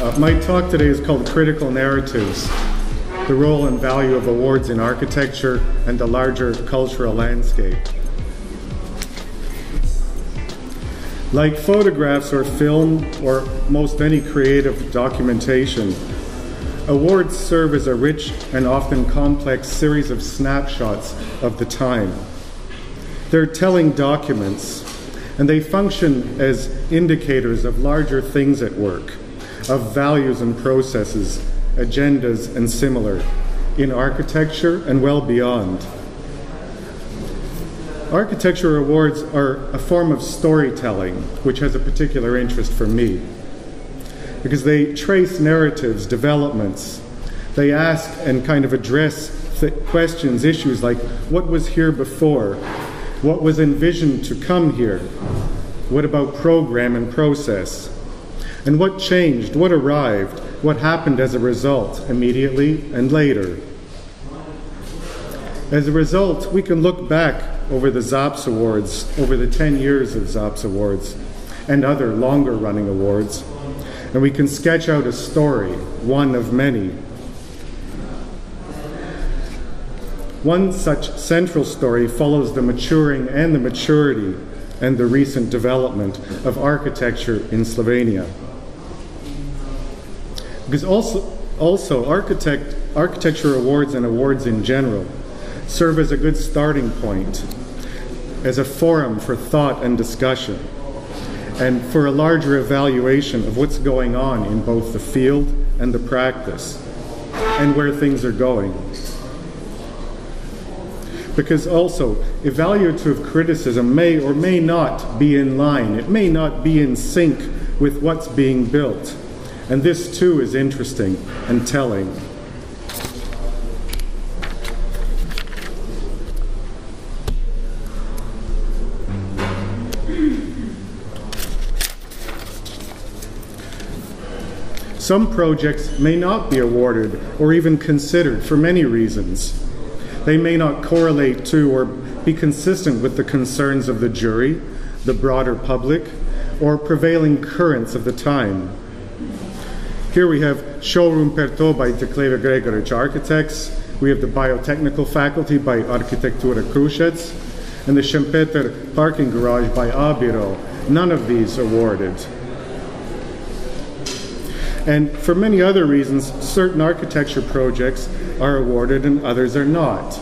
My talk today is called Critical Narratives, the role and value of awards in architecture and the larger cultural landscape. Like photographs or film or most any creative documentation, awards serve as a rich and often complex series of snapshots of the time. They're telling documents, and they function as indicators of larger things at work, of values and processes, agendas and similar, in architecture and well beyond. Architecture awards are a form of storytelling, which has a particular interest for me, because they trace narratives, developments. They ask and kind of address questions, issues like what was here before, what was envisioned to come here, what about program and process, and what changed, what arrived, what happened as a result, immediately and later. As a result, we can look back over the ZAPS Awards, over the 10 years of ZAPS Awards, and other longer running awards, and we can sketch out a story, one of many. One such central story follows the maturing and the maturity and the recent development of architecture in Slovenia. Because also architecture awards and awards in general serve as a good starting point, as a forum for thought and discussion, and for a larger evaluation of what's going on in both the field and the practice, and where things are going. Because also, evaluative criticism may or may not be in line, it may not be in sync with what's being built, and this too is interesting and telling. Some projects may not be awarded or even considered for many reasons. They may not correlate to or be consistent with the concerns of the jury, the broader public, or prevailing currents of the time. Here we have Showroom Perto by Tekleva Gregoric Architects, we have the Biotechnical Faculty by Arhitektura Krušec, and the Šempeter Parking Garage by Abiro. None of these awarded. And for many other reasons, certain architecture projects are awarded and others are not,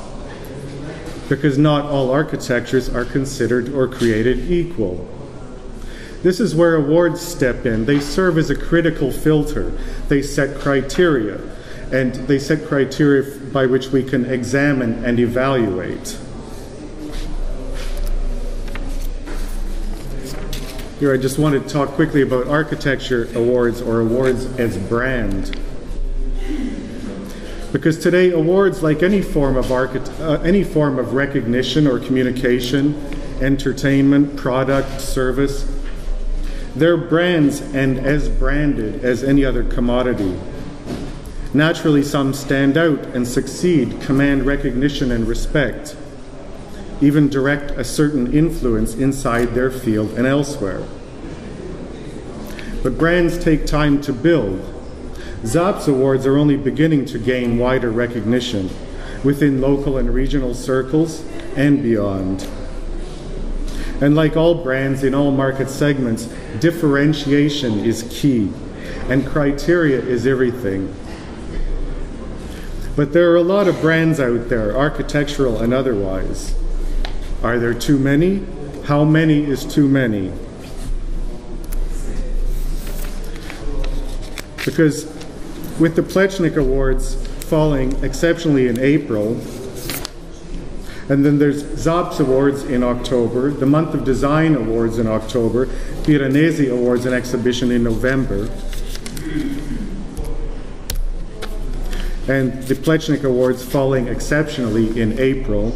because not all architectures are considered or created equal. This is where awards step in. They serve as a critical filter. They set criteria, and they set criteria by which we can examine and evaluate. Here I just want to talk quickly about architecture awards, or awards as brand. Because today awards, like any form of recognition or communication, entertainment, product, service, they're brands and as branded as any other commodity. Naturally, some stand out and succeed, command recognition and respect, even direct a certain influence inside their field and elsewhere. But brands take time to build. ZAPS Awards are only beginning to gain wider recognition within local and regional circles and beyond. And like all brands in all market segments, differentiation is key, and criteria is everything. But there are a lot of brands out there, architectural and otherwise. Are there too many? How many is too many? Because with the Plečnik Awards falling exceptionally in April, and then there's ZAPS Awards in October, the Month of Design Awards in October, Piranesi Awards and Exhibition in November, and the Plečnik Awards falling exceptionally in April.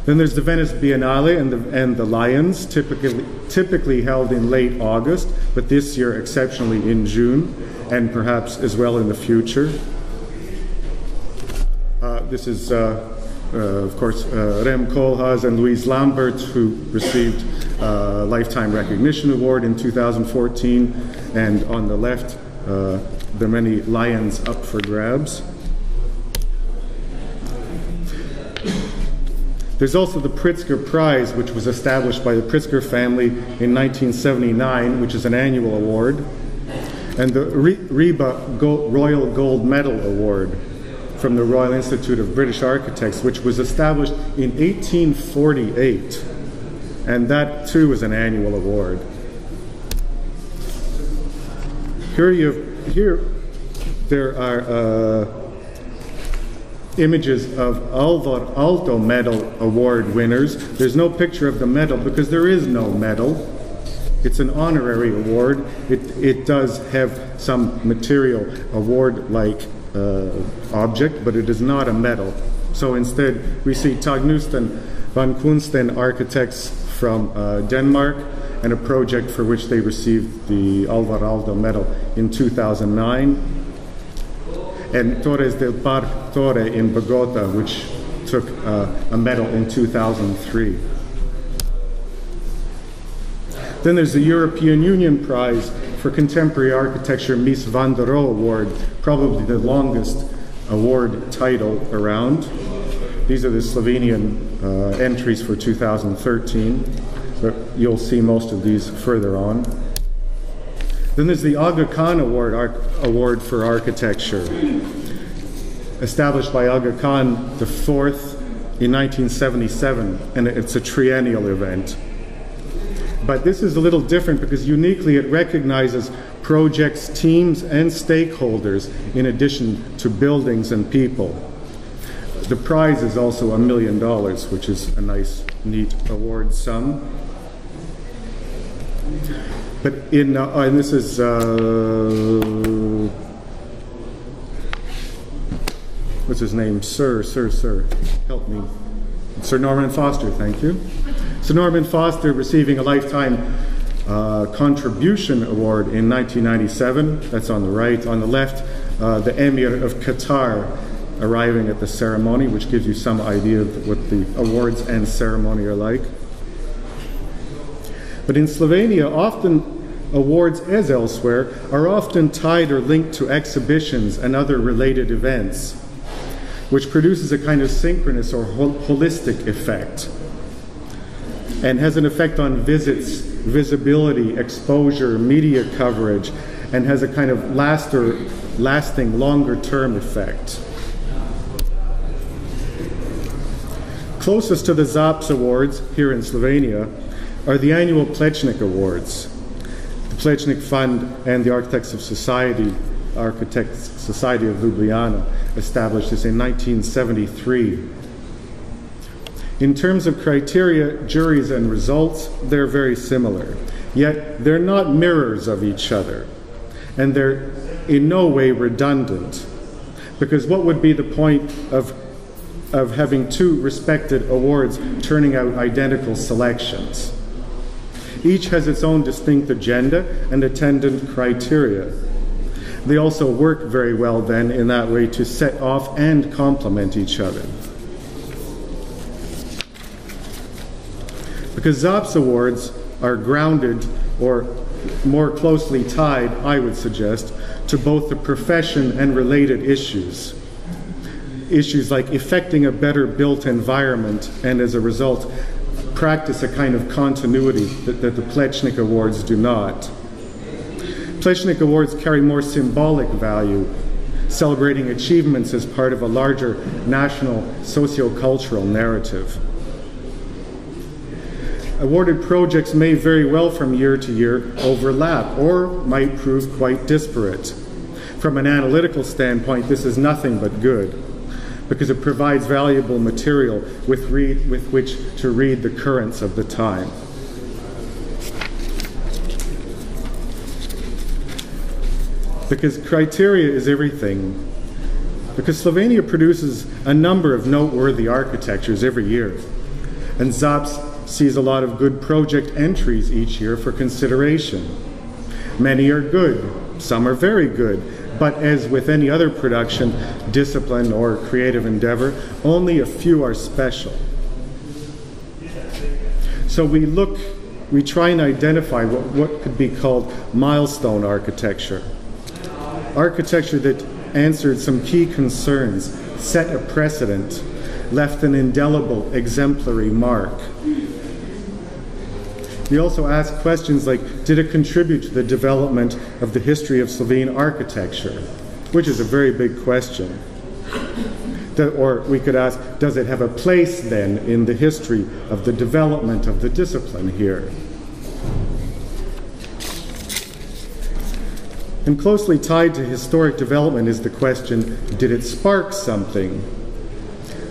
Then there's the Venice Biennale and the Lions, typically held in late August, but this year exceptionally in June, and perhaps as well in the future. This is of course, Rem Koolhaas and Louise Lambert, who received a Lifetime Recognition Award in 2014. And on the left, the many lions up for grabs. There's also the Pritzker Prize, which was established by the Pritzker family in 1979, which is an annual award, and the Reba Royal Gold Medal Award from the Royal Institute of British Architects, which was established in 1848, and that too is an annual award. Here there are images of Alvar Aalto Medal Award winners. There's no picture of the medal because there is no medal. It's an honorary award. It does have some material award-like object, but it is not a medal. So instead, we see Tagnusten van Kunsten architects from Denmark, and a project for which they received the Alvar Aalto Medal in 2009. And Torres del Parque Torre in Bogota, which took a medal in 2003. Then there's the European Union Prize for Contemporary Architecture Mies van der Rohe Award, probably the longest award title around. These are the Slovenian entries for 2013, but you'll see most of these further on. Then there's the Aga Khan Award for Architecture, established by Aga Khan IV in 1977, and it's a triennial event. But this is a little different because uniquely it recognizes projects, teams, and stakeholders in addition to buildings and people. The prize is also $1 million, which is a nice, neat award sum. But in, and this is, what's his name? Sir, help me. Sir Norman Foster, thank you. Sir Norman Foster receiving a Lifetime Contribution Award in 1997. That's on the right. On the left, the Emir of Qatar arriving at the ceremony, which gives you some idea of what the awards and ceremony are like. But in Slovenia, often awards, as elsewhere, are often tied or linked to exhibitions and other related events, which produces a kind of synchronous or holistic effect, and has an effect on visits, visibility, exposure, media coverage, and has a kind of lasting, longer-term effect. Closest to the ZAPS Awards here in Slovenia are the annual Plečnik Awards. The Plečnik Fund and the Architects Society of Ljubljana established this in 1973. In terms of criteria, juries, and results, they're very similar. Yet they're not mirrors of each other, and they're in no way redundant. Because what would be the point of having two respected awards turning out identical selections? Each has its own distinct agenda and attendant criteria. They also work very well then in that way to set off and complement each other. Because ZAPS awards are grounded, or more closely tied, I would suggest, to both the profession and related issues. Issues like effecting a better built environment, and as a result, practice a kind of continuity that the Plečnik Awards do not. Plečnik Awards carry more symbolic value, celebrating achievements as part of a larger national socio-cultural narrative. Awarded projects may very well from year to year overlap or might prove quite disparate. From an analytical standpoint, this is nothing but good, because it provides valuable material with which to read the currents of the time. Because criteria is everything. Because Slovenia produces a number of noteworthy architectures every year, and ZAPS sees a lot of good project entries each year for consideration. Many are good, some are very good, But as with any other production, discipline, or creative endeavor, only a few are special. So we try and identify what could be called milestone architecture. Architecture that answered some key concerns, set a precedent, left an indelible, exemplary mark. We also ask questions like, did it contribute to the development of the history of Slovene architecture? Which is a very big question. Or we could ask, does it have a place then in the history of the development of the discipline here? And closely tied to historic development is the question, did it spark something?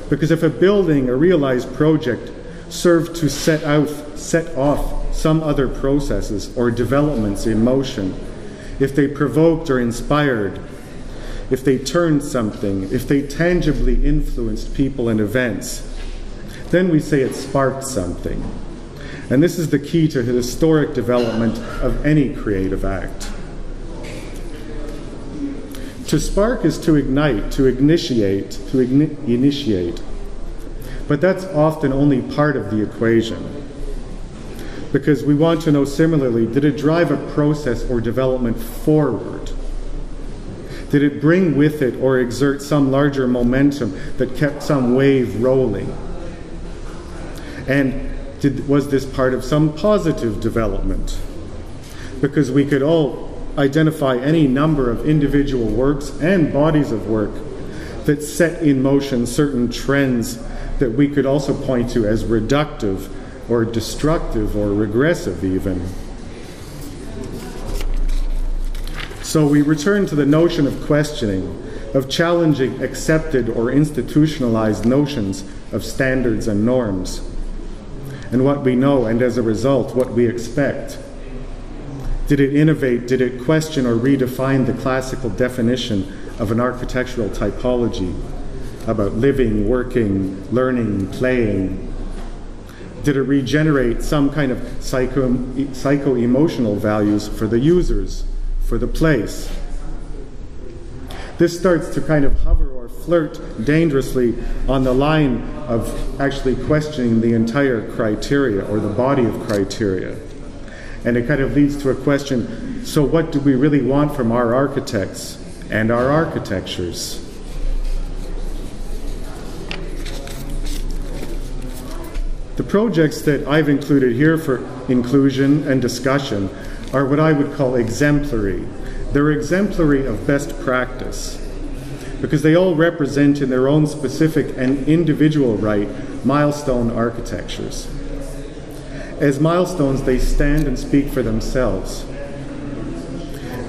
Because if a building, a realized project, served to set off some other processes or developments in motion, if they provoked or inspired, if they turned something, if they tangibly influenced people and events, then we say it sparked something. And this is the key to the historic development of any creative act. To spark is to ignite, to initiate. But that's often only part of the equation. Because we want to know similarly, did it drive a process or development forward? Did it bring with it or exert some larger momentum that kept some wave rolling? And was this part of some positive development? Because we could all identify any number of individual works and bodies of work that set in motion certain trends that we could also point to as reductive or destructive or regressive even. So we return to the notion of questioning, of challenging accepted or institutionalized notions of standards and norms, and what we know, and as a result, what we expect. Did it innovate? Did it question or redefine the classical definition of an architectural typology about living, working, learning, playing? Did it regenerate some kind of psycho-emotional values for the users, for the place? This starts to kind of hover or flirt dangerously on the line of actually questioning the entire criteria or the body of criteria. And it kind of leads to a question, so what do we really want from our architects and our architectures? The projects that I've included here for inclusion and discussion are what I would call exemplary. They're exemplary of best practice because they all represent in their own specific and individual right milestone architectures. As milestones, they stand and speak for themselves.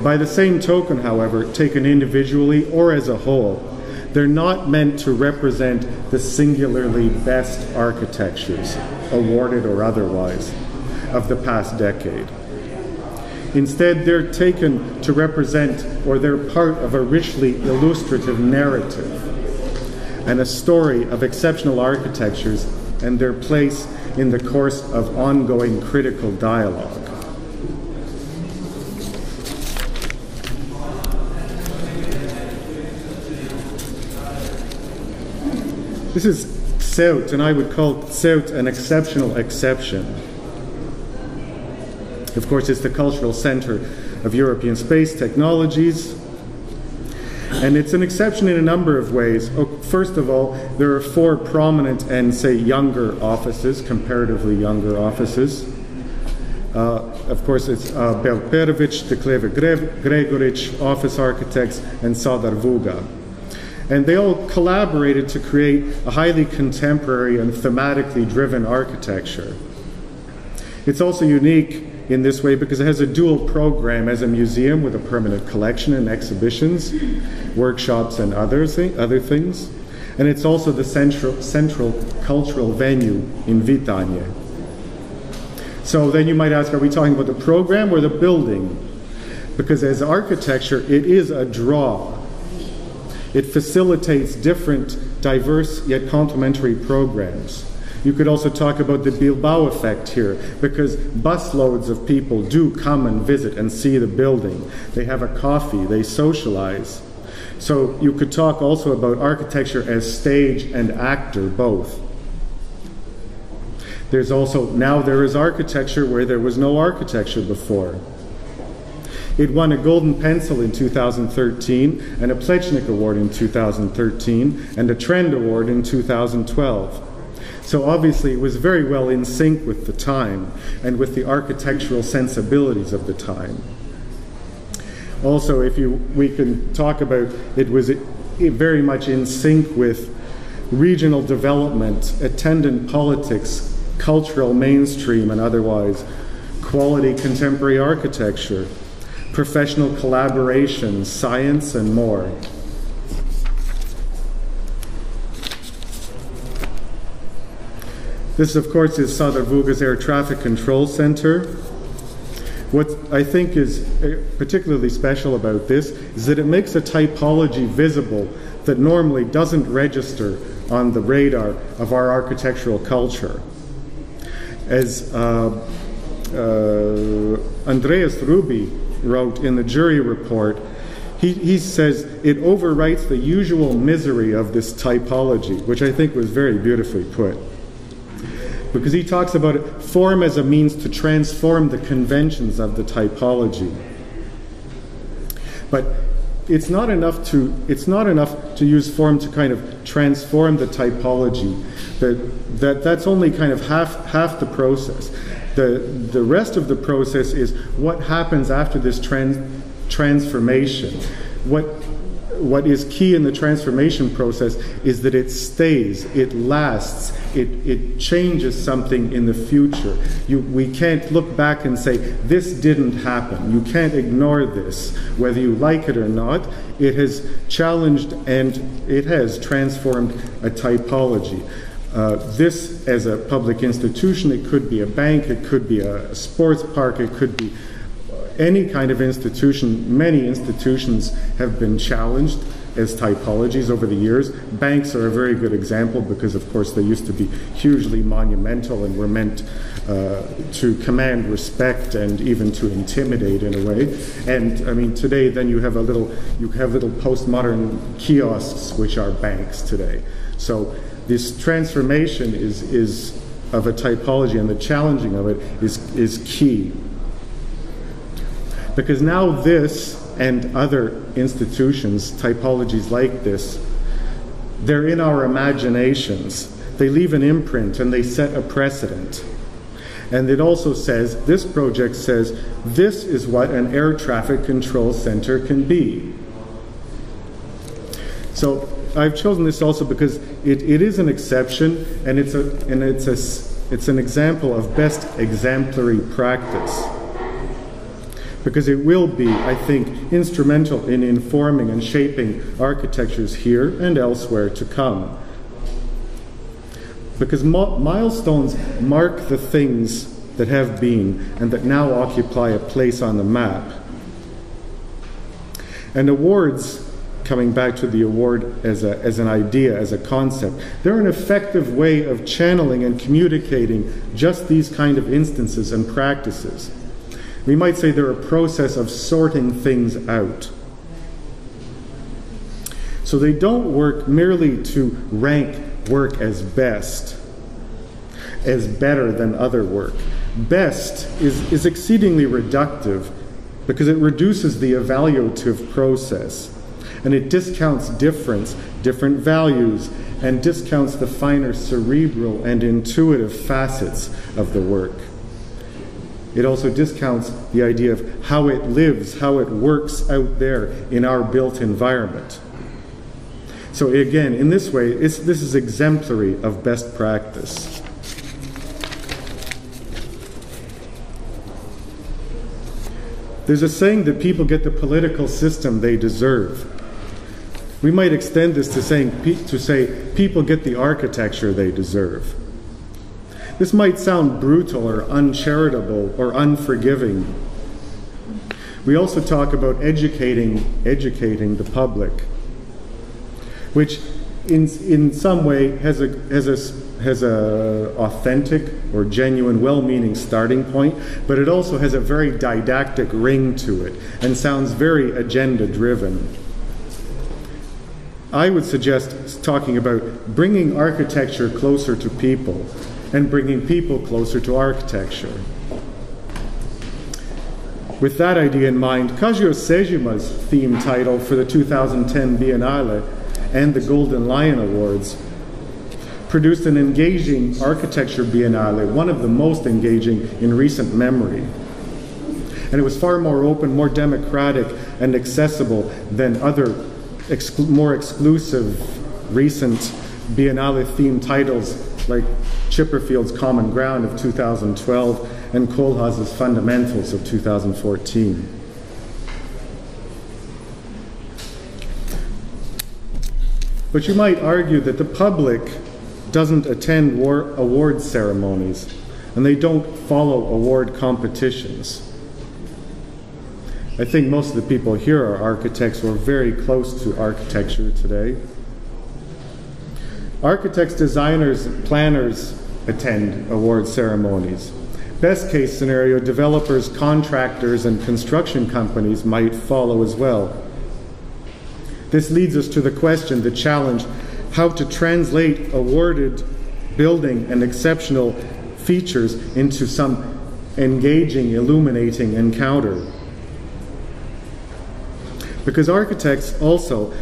By the same token, however, taken individually or as a whole, they're not meant to represent the singularly best architectures, awarded or otherwise, of the past decade. Instead, they're taken to represent, or they're part of a richly illustrative narrative and a story of exceptional architectures and their place in the course of ongoing critical dialogue. This is Ceuta, and I would call Ceuta an exceptional exception. Of course, it's the cultural center of European space technologies. And it's an exception in a number of ways. First of all, there are 4 prominent and, say, younger offices, comparatively younger offices. Of course, it's Belperović, Dekleva Gregorić, office architects, and Sadar Vuga. And they all collaborated to create a highly contemporary and thematically driven architecture. It's also unique in this way because it has a dual program as a museum with a permanent collection and exhibitions, workshops and other things. And it's also the central cultural venue in Vitanje. So then you might ask, are we talking about the program or the building? Because as architecture, it is a draw. It facilitates different, diverse, yet complementary programs. You could also talk about the Bilbao effect here, because busloads of people do come and visit and see the building. They have a coffee, they socialize. So you could talk also about architecture as stage and actor both. There's also, now there is architecture where there was no architecture before. It won a Golden Pencil in 2013, and a Plečnik Award in 2013, and a Trend Award in 2012. So obviously it was very well in sync with the time and with the architectural sensibilities of the time. Also, we can talk about, it was very much in sync with regional development, attendant politics, cultural mainstream and otherwise, quality contemporary architecture, professional collaboration, science, and more. This, of course, is Sadarvuga's Air Traffic Control Center. What I think is particularly special about this is that it makes a typology visible that normally doesn't register on the radar of our architectural culture. As Andreas Ruby wrote in the jury report, he says it overwrites the usual misery of this typology, which I think was very beautifully put. Because he talks about it, form as a means to transform the conventions of the typology. But it's not enough to use form to kind of transform the typology. That's only kind of half the process. The rest of the process is what happens after this transformation. What is key in the transformation process is that it stays, it lasts, it changes something in the future. We can't look back and say, this didn't happen. You can't ignore this. Whether you like it or not, it has challenged and it has transformed a typology. This, as a public institution, it could be a bank, it could be a sports park, it could be any kind of institution. Many institutions have been challenged as typologies over the years. Banks are a very good example because, of course, they used to be hugely monumental and were meant to command respect and even to intimidate in a way. And I mean, today, then you have little postmodern kiosks which are banks today. So this transformation is of a typology, and the challenging of it is key. Because now this and other institutions, typologies like this, they're in our imaginations. They leave an imprint and they set a precedent. And it also says, this project says, this is what an air traffic control center can be. So I've chosen this also because it is an exception, and it's an example of best exemplary practice. Because it will be, I think, instrumental in informing and shaping architectures here and elsewhere to come. Because milestones mark the things that have been and that now occupy a place on the map. And awards, coming back to the award as an idea, as a concept, they're an effective way of channeling and communicating just these kind of instances and practices. We might say they're a process of sorting things out. So they don't work merely to rank work as best, as better than other work. Best is exceedingly reductive because it reduces the evaluative process, and it discounts different values, and discounts the finer cerebral and intuitive facets of the work. It also discounts the idea of how it lives, how it works out there in our built environment. So again, in this way, this is exemplary of best practice. There's a saying that people get the political system they deserve. We might extend this to say people get the architecture they deserve. This might sound brutal or uncharitable or unforgiving. We also talk about educating the public, which in some way has a has a authentic or genuine, well-meaning starting point, but it also has a very didactic ring to it and sounds very agenda-driven. I would suggest talking about bringing architecture closer to people and bringing people closer to architecture. With that idea in mind, Kazio Sejima's theme title for the 2010 Biennale and the Golden Lion Awards produced an engaging architecture biennale, one of the most engaging in recent memory. And it was far more open, more democratic, and accessible than other more exclusive recent biennale themed titles like Chipperfield's Common Ground of 2012 and Koolhaas's Fundamentals of 2014. But you might argue that the public doesn't attend award ceremonies, and they don't follow award competitions. I think most of the people here are architects or very close to architecture today. Architects, designers, planners attend award ceremonies. Best case scenario, developers, contractors, and construction companies might follow as well. This leads us to the question, the challenge, how to translate awarded building and exceptional features into some engaging, illuminating encounter. Because architects also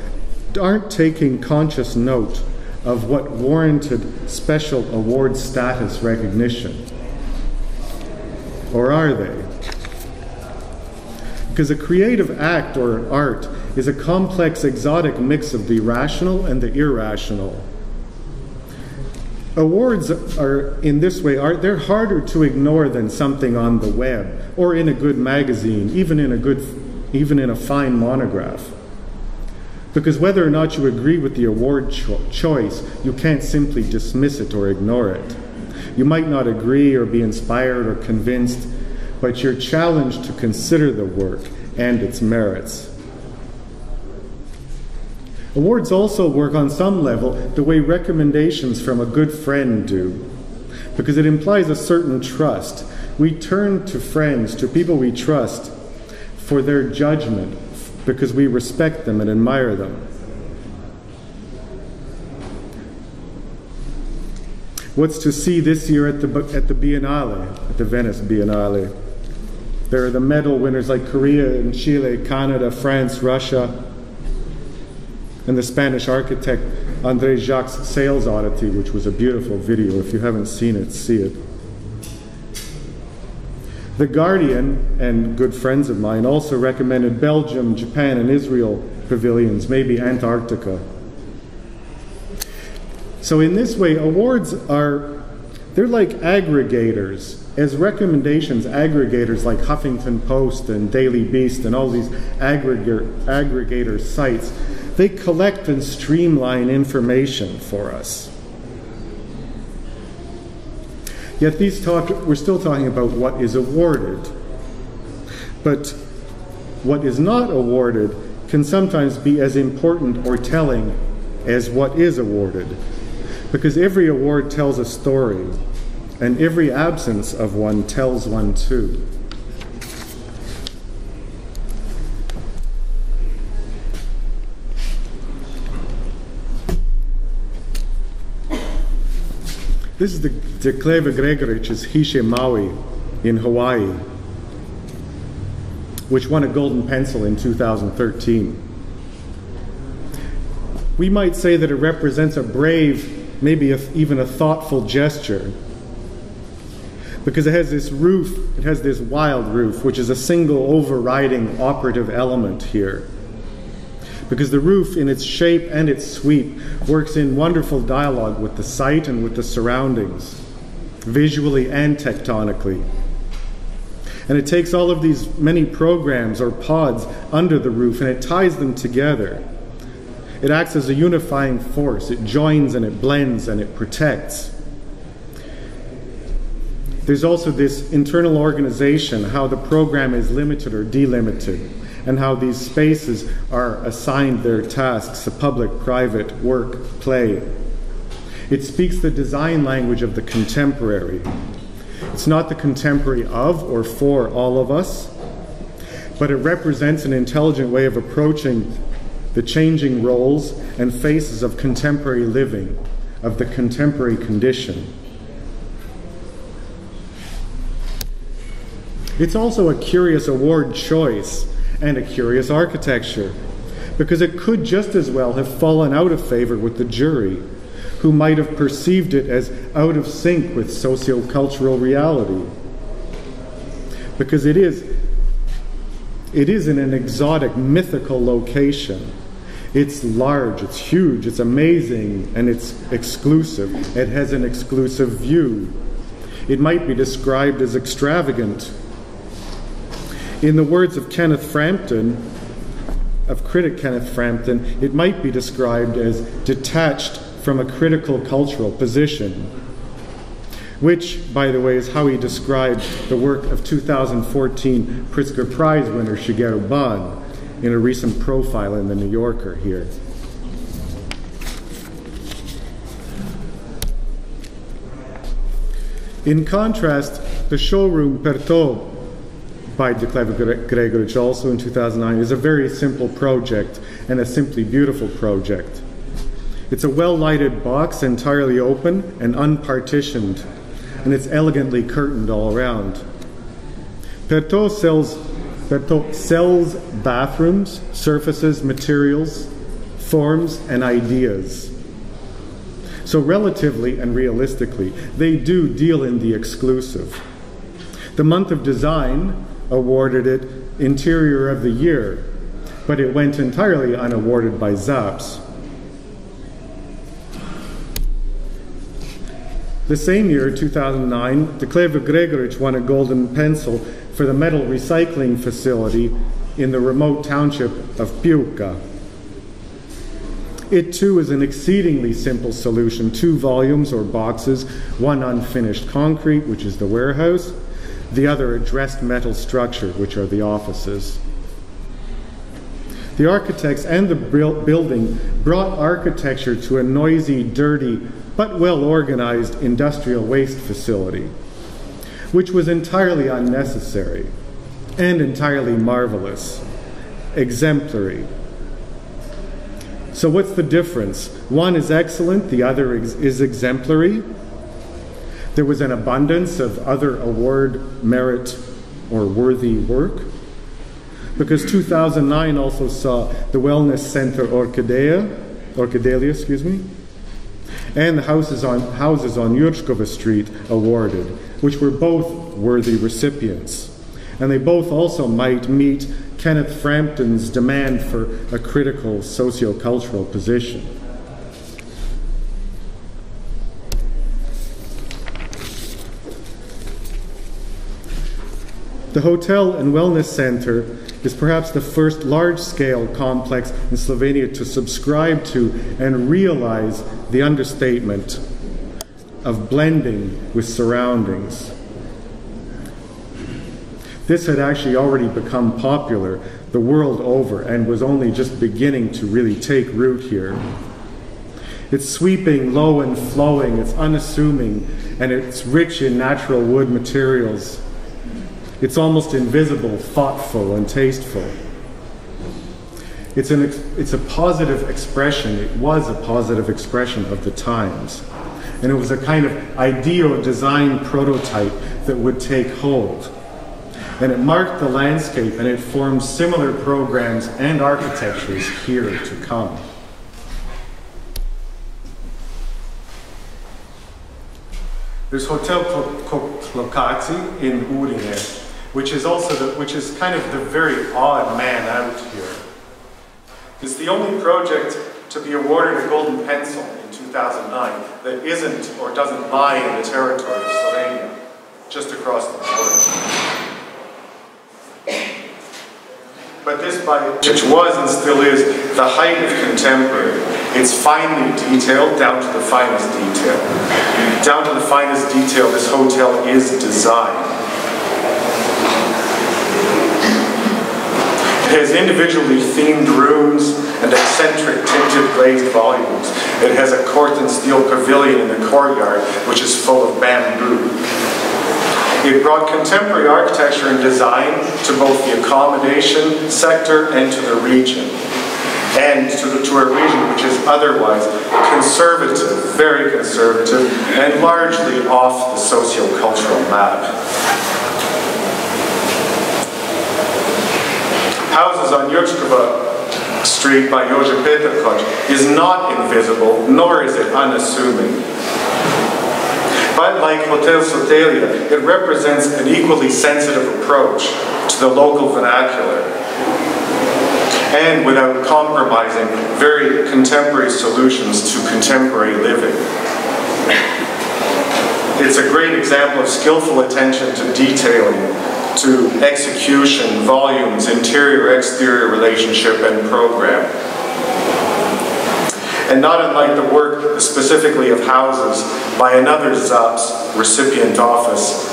aren't taking conscious note of what warranted special award status recognition. Or are they? Because a creative act or art is a complex, exotic mix of the rational and the irrational. Awards are, in this way, they're harder to ignore than something on the web or in a good magazine, even in a fine monograph. Because whether or not you agree with the award choice, you can't simply dismiss it or ignore it. You might not agree or be inspired or convinced, but you're challenged to consider the work and its merits. Awards also work on some level the way recommendations from a good friend do, because it implies a certain trust. We turn to friends, to people we trust, for their judgment, because we respect them and admire them. What's to see this year at the Biennale, at the Venice Biennale? There are the medal winners like Korea and Chile, Canada, France, Russia, and the Spanish architect André Jacques' Sales Oddity, which was a beautiful video. If you haven't seen it, see it. The Guardian, and good friends of mine, also recommended Belgium, Japan, and Israel pavilions, maybe Antarctica. So in this way, awards they're like aggregators. As recommendations, aggregators like Huffington Post and Daily Beast and all these aggregator sites, they collect and streamline information for us. Yet we're still talking about what is awarded. But what is not awarded can sometimes be as important or telling as what is awarded. Because every award tells a story, and every absence of one tells one too. This is the Kleve Gregorich's Hishe Maui in Hawaii, which won a Golden Pencil in 2013. We might say that it represents a brave, maybe even a thoughtful gesture, because it has this roof, it has this wild roof, which is a single overriding operative element here. Because the roof, in its shape and its sweep, works in wonderful dialogue with the site and with the surroundings, visually and tectonically. And it takes all of these many programs or pods under the roof and it ties them together. It acts as a unifying force. It joins and it blends and it protects. There's also this internal organization, how the program is limited or delimited, and how these spaces are assigned their tasks, a public, private, work, play. It speaks the design language of the contemporary. It's not the contemporary of or for all of us, but it represents an intelligent way of approaching the changing roles and faces of contemporary living, of the contemporary condition. It's also a curious award choice and a curious architecture, because it could just as well have fallen out of favor with the jury, who might have perceived it as out of sync with socio-cultural reality. Because it is in an exotic, mythical location. It's large, it's huge, it's amazing, and it's exclusive. It has an exclusive view. It might be described as extravagant. In the words of Kenneth Frampton, of critic Kenneth Frampton, it might be described as detached from a critical cultural position, which, by the way, is how he described the work of 2014 Pritzker Prize winner Shigeru Ban in a recent profile in the New Yorker here. In contrast, the showroom Pertot by Decleva Gregoric, also in 2009, is a very simple project and a simply beautiful project. It's a well-lighted box, entirely open and unpartitioned, and it's elegantly curtained all around. Pertot sells bathrooms, surfaces, materials, forms, and ideas. So relatively and realistically, they do deal in the exclusive. The month of design awarded it Interior of the Year, but it went entirely unawarded by ZAPS. The same year, 2009, Decleva Gregoric won a Golden Pencil for the metal recycling facility in the remote township of Piuka. It too is an exceedingly simple solution, 2 volumes or boxes, one unfinished concrete, which is the warehouse, the other a dressed metal structure, which are the offices. The architects and the building brought architecture to a noisy, dirty, but well-organized industrial waste facility, which was entirely unnecessary and entirely marvelous, exemplary. So what's the difference? One is excellent, the other is exemplary. There was an abundance of other award, merit, or worthy work, because 2009 also saw the Wellness Center Orchidelia, and the houses on Jurčkova Street awarded, which were both worthy recipients. And they both also might meet Kenneth Frampton's demand for a critical socio-cultural position. The Hotel and Wellness Center is perhaps the first large-scale complex in Slovenia to subscribe to and realize the understatement of blending with surroundings. This had actually already become popular the world over and was only just beginning to really take root here. It's sweeping, low and flowing, it's unassuming, and it's rich in natural wood materials. It's almost invisible, thoughtful, and tasteful. It's a positive expression. It was a positive expression of the times. And it was a kind of ideal design prototype that would take hold. And it marked the landscape, and it formed similar programs and architectures here to come. There's Hotel Klokaci in Urinje, which is kind of the very odd man out here. It's the only project to be awarded a Golden Pencil in 2009 that isn't or doesn't lie in the territory of Slovenia, just across the border. But this, which was and still is the height of contemporary, it's finely detailed down to the finest detail. Down to the finest detail, this hotel is designed. It has individually themed rooms and eccentric tinted glazed volumes. It has a cork and steel pavilion in the courtyard, which is full of bamboo. It brought contemporary architecture and design to both the accommodation sector and to the region. And to a region which is otherwise conservative, very conservative, and largely off the socio-cultural map. Houses on Jučkova Street by Jože Petrković is not invisible, nor is it unassuming. But like Hotel Sotelia, it represents an equally sensitive approach to the local vernacular, and without compromising very contemporary solutions to contemporary living. It's a great example of skillful attention to detailing, to execution, volumes, interior-exterior relationship, and program. And not unlike the work specifically of houses by another ZAPS recipient office,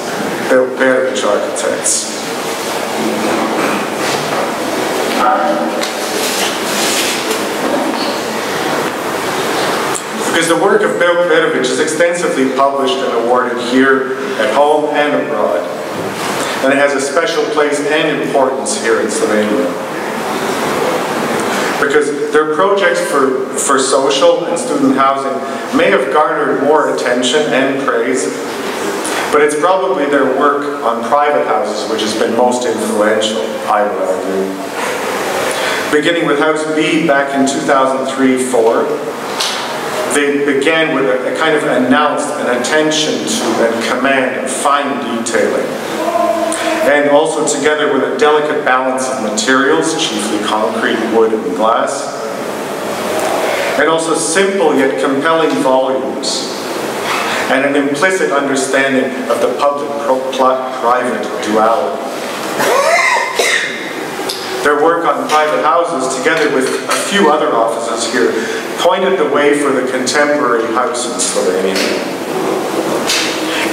Bickert Architects. Because the work of Bickert is extensively published and awarded here at home and abroad. And it has a special place and importance here in Slovenia. Because their projects for social and student housing may have garnered more attention and praise, but it's probably their work on private houses which has been most influential, I would argue. Beginning with House B back in 2003-04, they began with a kind of announced an attention to and command of fine detailing. And also together with a delicate balance of materials, chiefly concrete, wood, and glass. And also simple yet compelling volumes. And an implicit understanding of the public-private duality. Their work on private houses, together with a few other offices here, pointed the way for the contemporary house in Slovenia.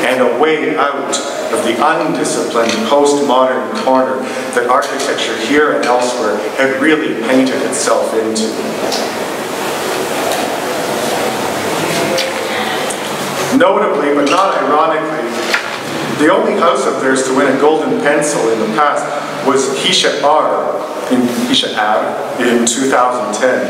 And a way out of the undisciplined postmodern corner that architecture here and elsewhere had really painted itself into. Notably, but not ironically, the only house of theirs to win a golden pencil in the past was Hiša Ab in 2010.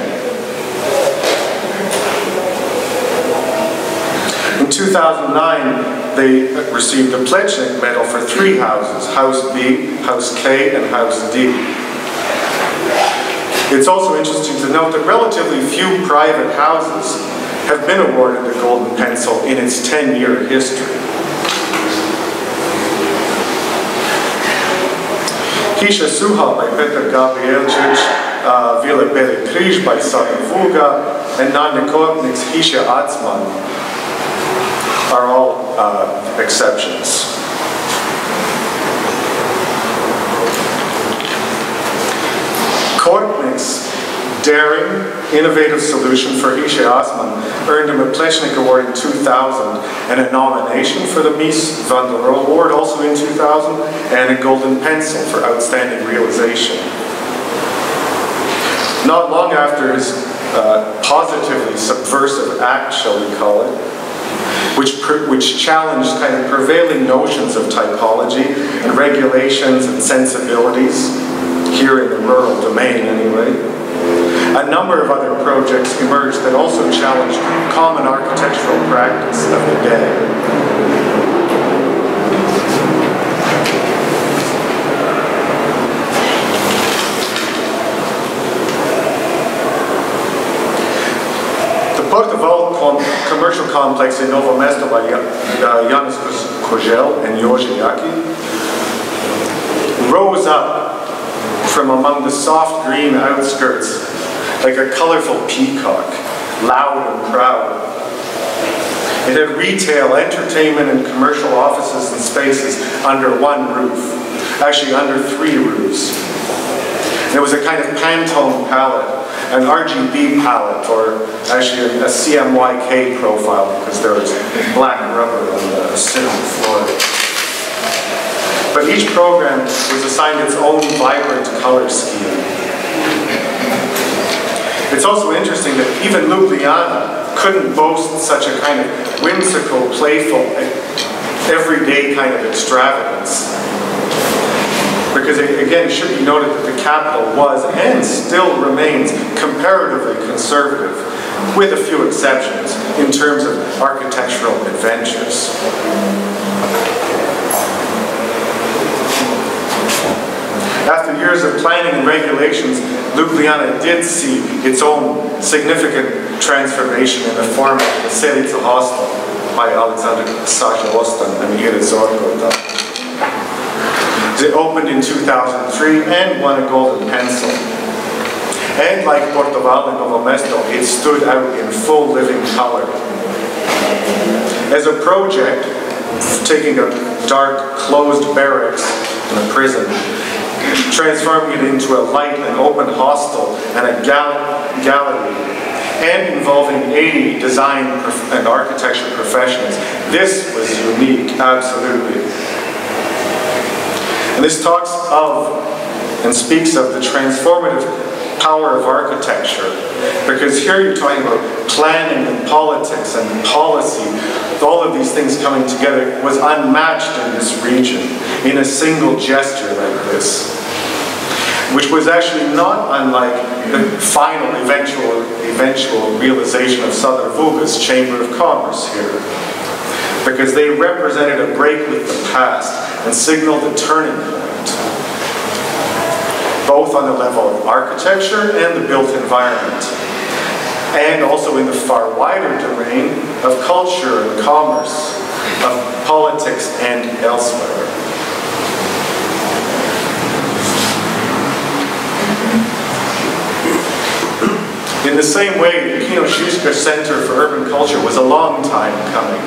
In 2009, they received the Plečnik Medal for 3 houses, House B, House K, and House D. It's also interesting to note that relatively few private houses have been awarded the Golden Pencil in its 10-year history. Hiša Suha by Petar Gabrielčić, Vila Beli Križ by Sara Vuga, and Nandekotnik's Hiša Acman are all exceptions. Kortnik's daring, innovative solution for Hiša Acman earned him a Plečnik Award in 2000 and a nomination for the Mies van der Rohe Award also in 2000 and a Golden Pencil for outstanding realization. Not long after his positively subversive act, shall we call it, which challenged kind of prevailing notions of typology and regulations and sensibilities, here in the rural domain anyway. A number of other projects emerged that also challenged common architectural practice of the day. Portoval commercial complex in Novo Mesto by Janusz Kozel and Jože Jaki rose up from among the soft green outskirts like a colorful peacock, loud and proud. It had retail, entertainment, and commercial offices and spaces under one roof, actually under 3 roofs. There was a kind of Pantone palette, an RGB palette, or actually a CMYK profile because there was black rubber on the cinema floor. But each program was assigned its own vibrant color scheme. It's also interesting that even Ljubljana couldn't boast such a kind of whimsical, playful, everyday kind of extravagance. Because again, it should be noted that the capital was and still remains comparatively conservative, with a few exceptions in terms of architectural adventures. After years of planning and regulations, Ljubljana did see its own significant transformation in the form of the Celica hostel by Alexander Saja-Ostan and Mira Zorkota. It opened in 2003 and won a golden pencil. And like Portoval and Novo Mesto, it stood out in full living color. As a project, taking a dark, closed barracks in a prison, transforming it into a light and open hostel and a gallery, and involving 80 design and architecture professionals. This was unique, absolutely. And this talks of and speaks of the transformative power of architecture, because here you're talking about planning and politics and policy. All of these things coming together was unmatched in this region in a single gesture like this, which was actually not unlike the final eventual realization of Southern Vuga's Chamber of Commerce here, because they represented a break with the past and signaled a turning point, both on the level of architecture and the built environment, and also in the far wider domain of culture and commerce, of politics and elsewhere. In the same way, the Kinoshishka Center for Urban Culture was a long time coming.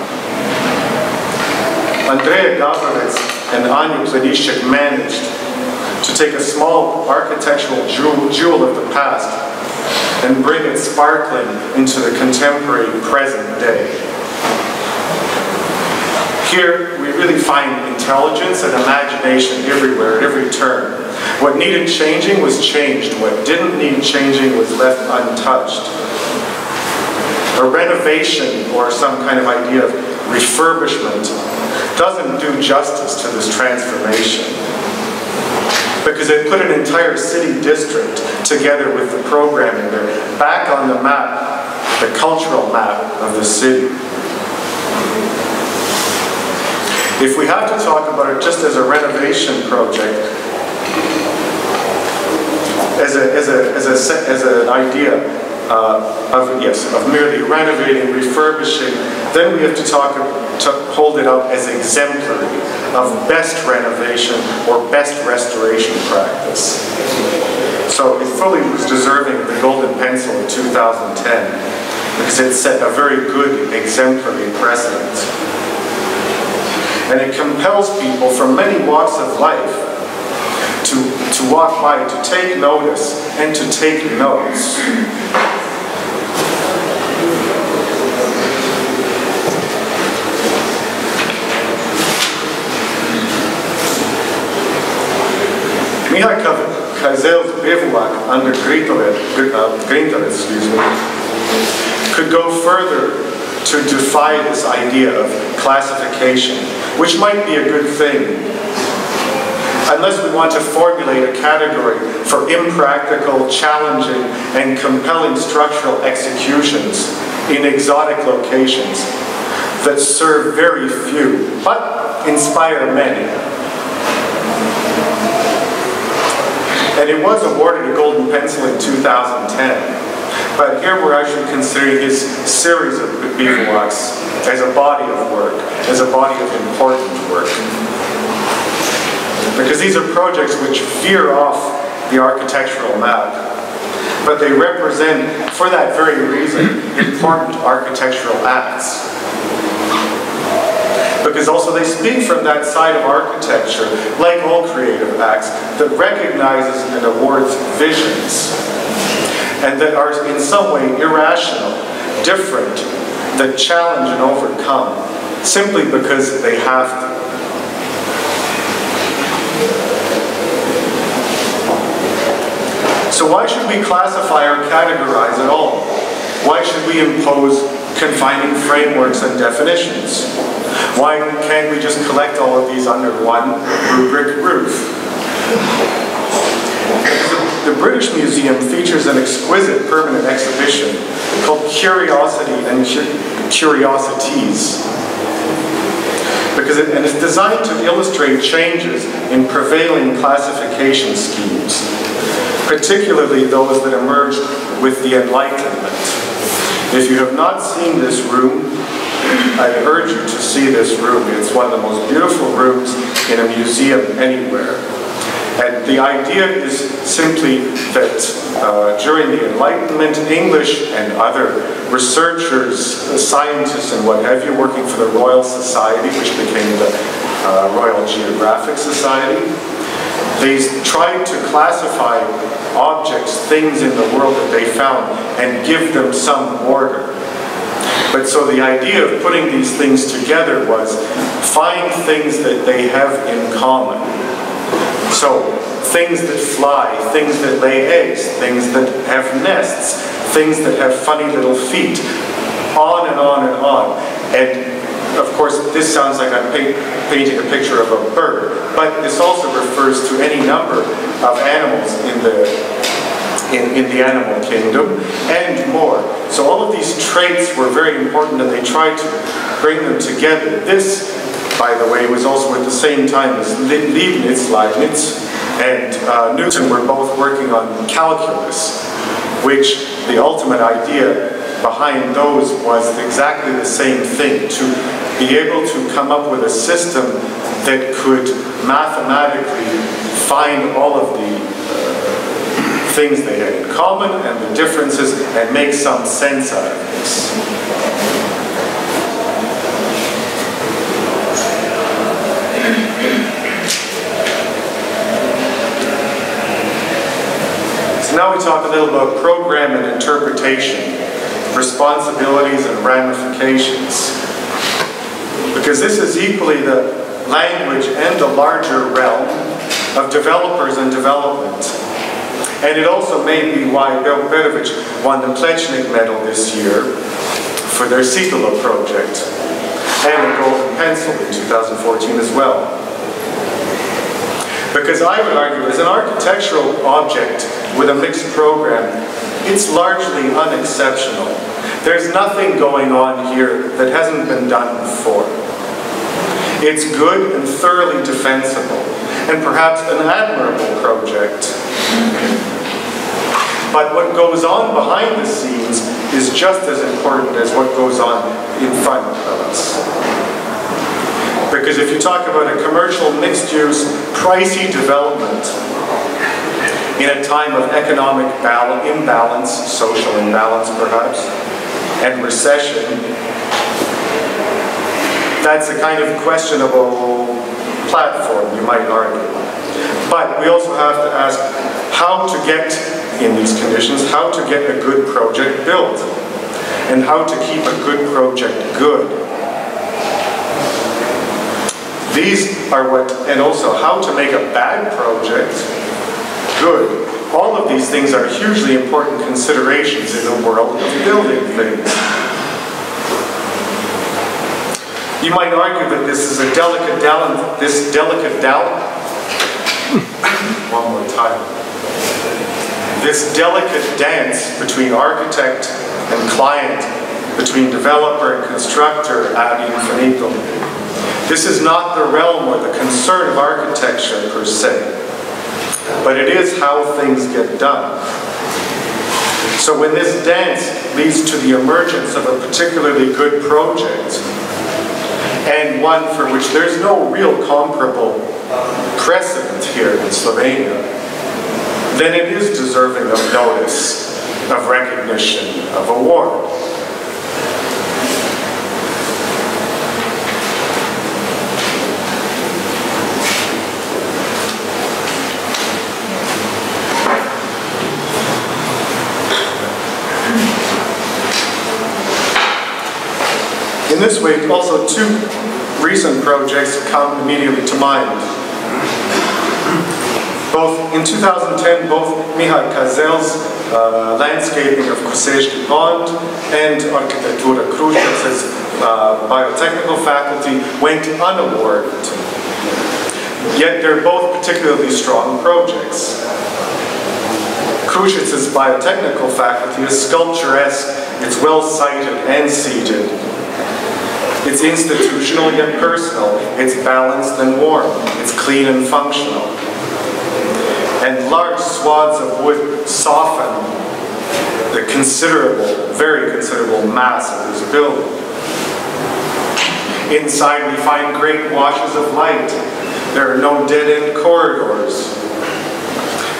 Andrea Gabrovitz and Anya Mladinska managed to take a small architectural jewel of the past and bring it sparkling into the contemporary present day. Here, we really find intelligence and imagination everywhere, at every turn. What needed changing was changed. What didn't need changing was left untouched. A renovation or some kind of idea of refurbishment doesn't do justice to this transformation, because it put an entire city district together with the programming there, back on the map, the cultural map of the city. If we have to talk about it just as a renovation project, as an idea of merely renovating, refurbishing, then we have to hold it up as exemplary of best renovation or best restoration practice. So it fully was deserving of the Golden Pencil in 2010 because it set a very good exemplary precedent. And it compels people from many walks of life to walk by, to take notice, and to take notes. Mihai Kazel's bivouac under Grintovet, could go further to defy this idea of classification, which might be a good thing, unless we want to formulate a category for impractical, challenging, and compelling structural executions in exotic locations that serve very few, but inspire many. And it was awarded a Golden Pencil in 2010. But here we're actually considering his series of bivouacs as a body of work, as a body of important work. Because these are projects which veer off the architectural map, but they represent, for that very reason, important architectural acts. Because also they speak from that side of architecture, like all creative acts, that recognizes and awards visions, and that are in some way irrational, different, that challenge and overcome, simply because they have to. So why should we classify or categorize at all? Why should we impose confining frameworks and definitions? Why can't we just collect all of these under one rubric roof? The British Museum features an exquisite permanent exhibition called Curiosity and Curiosities. And it's designed to illustrate changes in prevailing classification schemes, particularly those that emerged with the Enlightenment. If you have not seen this room, I urge you to see this room. It's one of the most beautiful rooms in a museum anywhere. And the idea is simply that during the Enlightenment, English and other researchers, scientists and what have you, working for the Royal Society, which became the Royal Geographic Society, they tried to classify objects, things in the world that they found, and give them some order. But so the idea of putting these things together was find things that they have in common. So, things that fly, things that lay eggs, things that have nests, things that have funny little feet, on and on and on. And of course, this sounds like I'm painting a picture of a bird, but this also refers to any number of animals in the animal kingdom and more. So all of these traits were very important, and they tried to bring them together. This, by the way, was also at the same time as Leibniz, and Newton were both working on calculus, which the ultimate idea behind those was exactly the same thing, to be able to come up with a system that could mathematically find all of the things they had in common and the differences and make some sense out of this. So now we talk a little about program and interpretation, responsibilities and ramifications. Because this is equally the language and the larger realm of developers and development. And it also may be why Bickert won the Plečnik Medal this year for their Spatial project, and a Golden Pencil in 2014 as well. Because I would argue, as an architectural object with a mixed program, it's largely unexceptional. There's nothing going on here that hasn't been done before. It's good and thoroughly defensible, and perhaps an admirable project. But what goes on behind the scenes is just as important as what goes on in front of us. Because if you talk about a commercial, mixed-use, pricey development in a time of economic imbalance, social imbalance perhaps, and recession, that's a kind of questionable platform, you might argue. But we also have to ask how to get, in these conditions, how to get a good project built, and how to keep a good project good. These are what, and also how to make a bad project good. All of these things are hugely important considerations in the world of building things. You might argue that this is a delicate one more time. This delicate dance between architect and client, between developer and constructor ad infinitum. This is not the realm or the concern of architecture per se, but it is how things get done. So when this dance leads to the emergence of a particularly good project, and one for which there's no real comparable precedent here in Slovenia, then it is deserving of notice, of recognition, of award. In this way, also two recent projects come immediately to mind. In 2010, both Mihai Kazel's landscaping of Kosezhki Pond and Arhitectura Krušic's biotechnical faculty went unawarded. Yet they're both particularly strong projects. Krušic's biotechnical faculty is sculpturesque, it's well sited and seated. It's institutional yet personal, it's balanced and warm, it's clean and functional. And large swaths of wood soften the considerable, very considerable mass of this building. Inside we find great washes of light. There are no dead-end corridors.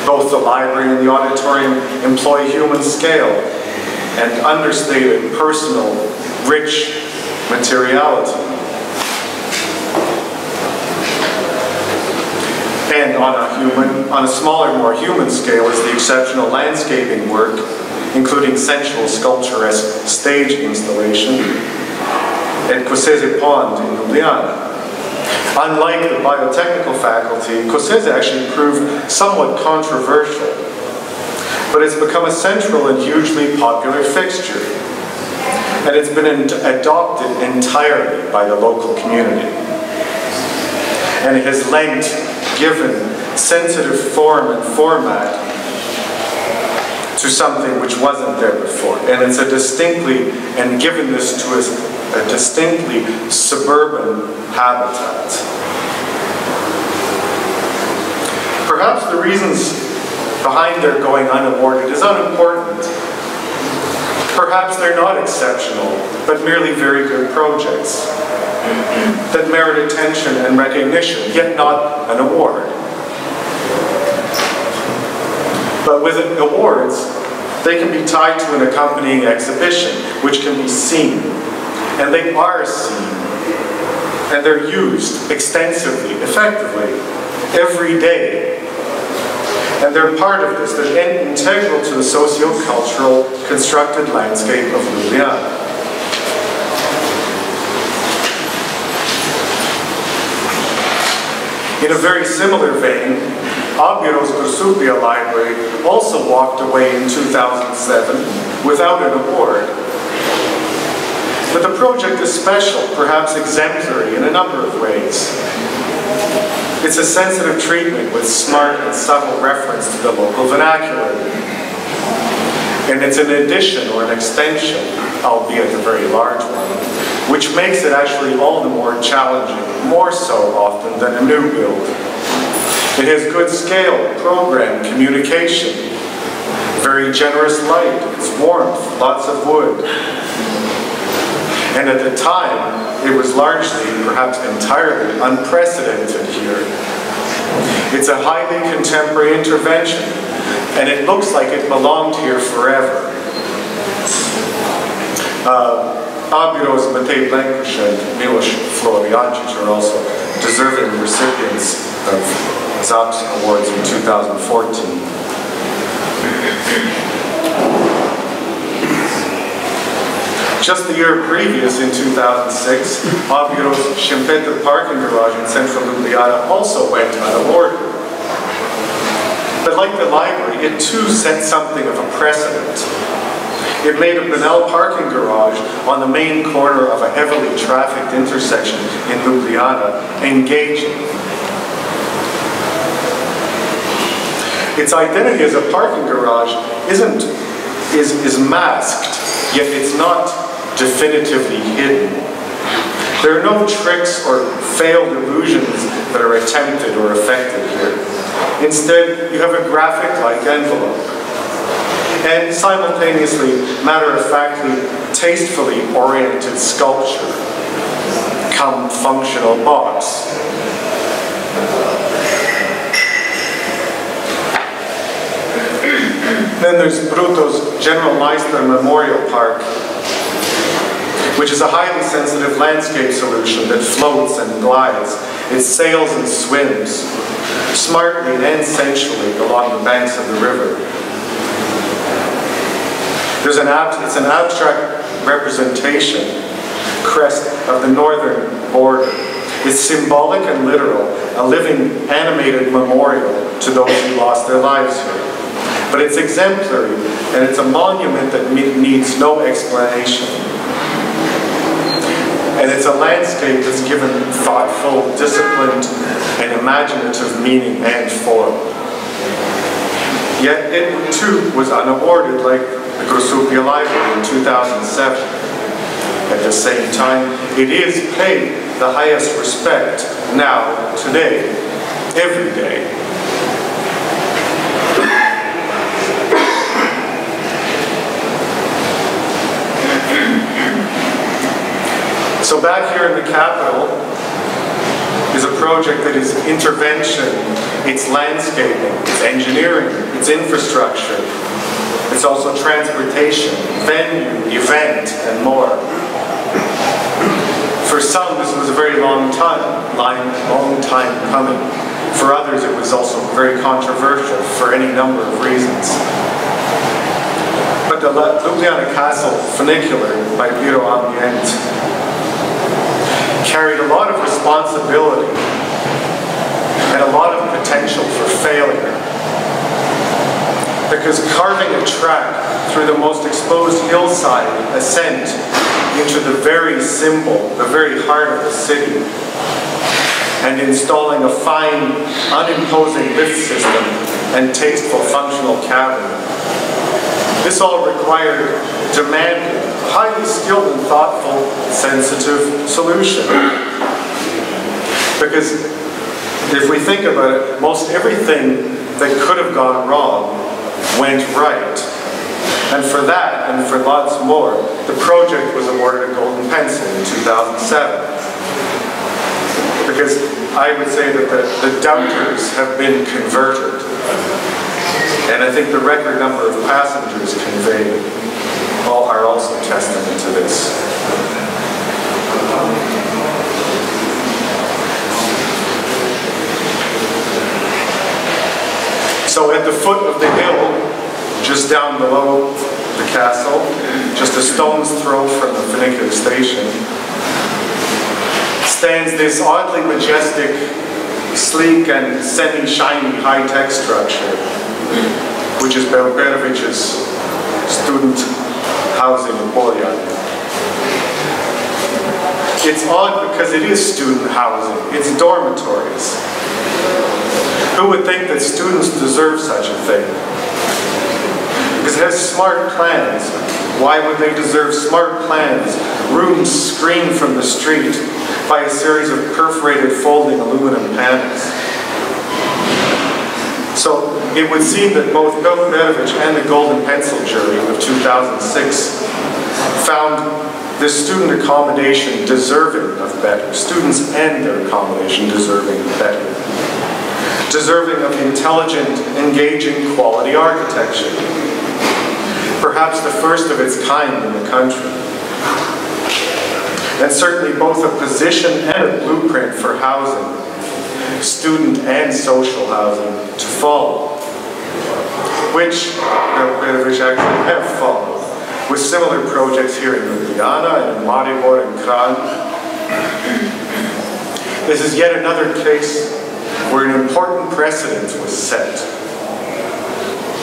Both the library and the auditorium employ human scale and understated, personal, rich materiality. And on a smaller, more human scale is the exceptional landscaping work, including sensual sculpturesque stage installation at Koseze Pond in Ljubljana. Unlike the biotechnical faculty, Koseze actually proved somewhat controversial, but it's become a central and hugely popular fixture. And it's been adopted entirely by the local community. And it has given sensitive form and format to something which wasn't there before. And it's given this to us a distinctly suburban habitat. Perhaps the reasons behind their going unawarded is unimportant. Perhaps they're not exceptional, but merely very good projects that merit attention and recognition, yet not an award. But with awards, they can be tied to an accompanying exhibition, which can be seen. And they are seen. And they're used extensively, effectively, every day. And they're part of this. They're integral to the socio-cultural constructed landscape of Ljubljana. In a very similar vein, Abiro's Grusupia Library also walked away in 2007 without an award. But the project is special, perhaps exemplary in a number of ways. It's a sensitive treatment with smart and subtle reference to the local vernacular. And it's an addition or an extension, albeit a very large one, which makes it actually all the more challenging, more so often than a new build. It has good scale, program, communication, very generous light, it's warmth, lots of wood. And at the time, it was largely, perhaps entirely, unprecedented here. It's a highly contemporary intervention, and it looks like it belonged here forever. Abiro's Matej Blenkuš and Miloš Florijancic are also deserving recipients of ZAPS awards in 2014. Just the year previous, in 2006, Abiro's Schempeter parking garage in central Ljubljana also went unawarded. But like the library, it too set something of a precedent. It made a Benel parking garage on the main corner of a heavily trafficked intersection in Ljubljana engaging. Its identity as a parking garage is masked, yet it's not definitively hidden. There are no tricks or failed illusions that are attempted or affected here. Instead, you have a graphic-like envelope. And simultaneously, matter-of-factly, tastefully oriented sculpture, come functional box. Then there's Bruto's General Meister Memorial Park, which is a highly sensitive landscape solution that floats and glides. It sails and swims, smartly and sensually along the banks of the river. It's an abstract representation, crest of the northern border. It's symbolic and literal, a living, animated memorial to those who lost their lives here. But it's exemplary, and it's a monument that needs no explanation. And it's a landscape that's given thoughtful, disciplined, and imaginative meaning and form. Yet it, too, was unawarded, like the Grosupia Library in 2007. At the same time, it is paid the highest respect now, today, every day. So back here in the capital is a project that is intervention, it's landscaping, it's engineering, it's infrastructure, it's also transportation, venue, event, and more. For some, this was a very long time coming. For others, it was also very controversial for any number of reasons. But the Ljubljana Castle funicular by Biro Ambient carried a lot of responsibility and a lot of potential for failure. Because carving a track through the most exposed hillside ascent into the very symbol, the very heart of the city, and installing a fine, unimposing lift system and tasteful functional cabin. This all required demanding, highly skilled and thoughtful, sensitive solution. Because if we think about it, most everything that could have gone wrong went right. And for that, and for lots more, the project was awarded a Golden Pencil in 2007. Because I would say that the doubters have been converted. And I think the record number of passengers conveyed are also testament to this. So at the foot of the hill, just down below the castle, just a stone's throw from the funicular station, stands this oddly majestic, sleek and semi-shiny high-tech structure, which is Belgradovich's student housing in Poljan. It's odd because it is student housing, it's dormitories. Who would think that students deserve such a thing? Because it has smart plans. Why would they deserve smart plans? Rooms screened from the street by a series of perforated folding aluminum panels. So it would seem that both Belgradovich and the Golden Pencil jury of 2006 found this student accommodation deserving of better. Students and their accommodation deserving of better. Deserving of intelligent, engaging, quality architecture. Perhaps the first of its kind in the country. And certainly both a position and a blueprint for housing, student and social housing, to follow. Which Belgradovich actually have followed, with similar projects here in Ljubljana and in Maribor and Kranj. This is yet another case where an important precedent was set.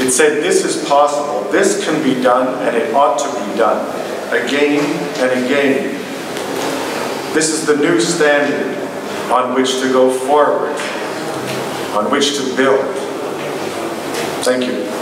It said this is possible, this can be done, and it ought to be done, again and again. This is the new standard on which to go forward, on which to build. Thank you.